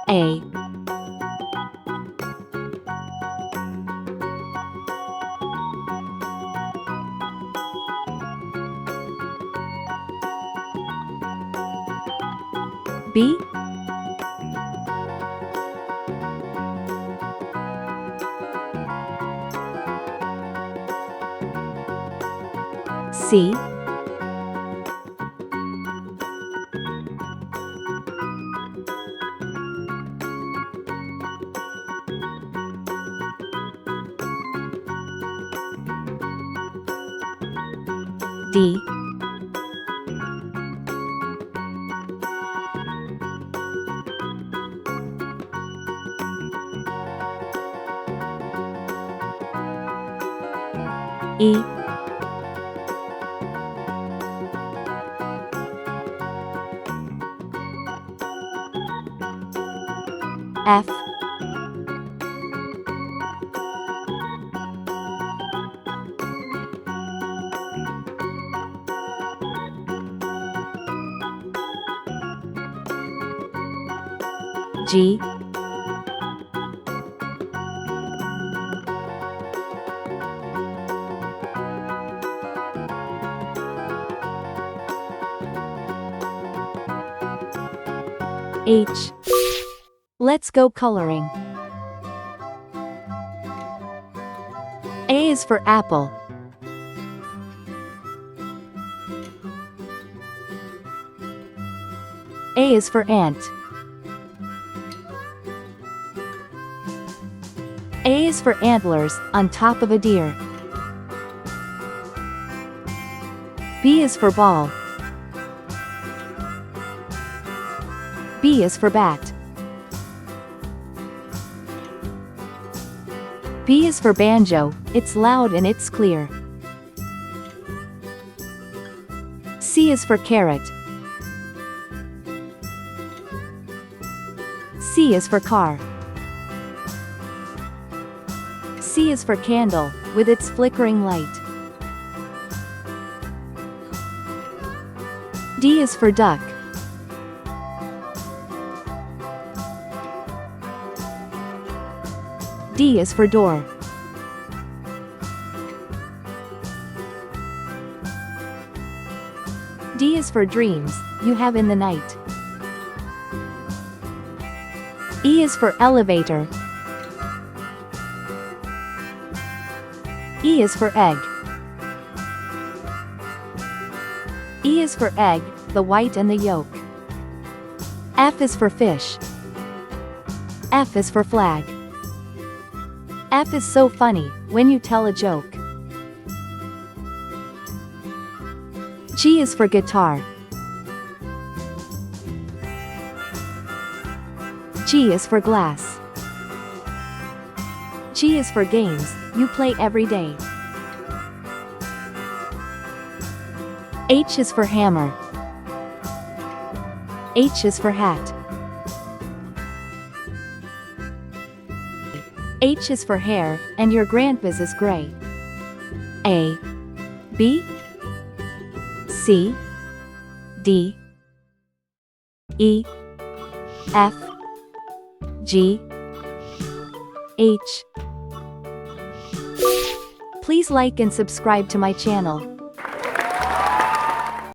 A, B, C, D, E, F, G, H. Let's go coloring. A is for apple. A is for ant. A is for antlers, on top of a deer. B is for ball. B is for bat. B is for banjo, it's loud and it's clear. C is for carrot. C is for car. C is for candle, with its flickering light. D is for duck. D is for door. D is for dreams, you have in the night. E is for elevator. E is for egg. E is for egg, the white and the yolk. F is for fish. F is for flag. F is so funny, when you tell a joke. G is for guitar. G is for glass. G is for games, you play every day. H is for hammer. H is for hat. H is for hair, and your grandpa's is gray. A, B, C, D, E, F, G, H. Please like and subscribe to my channel.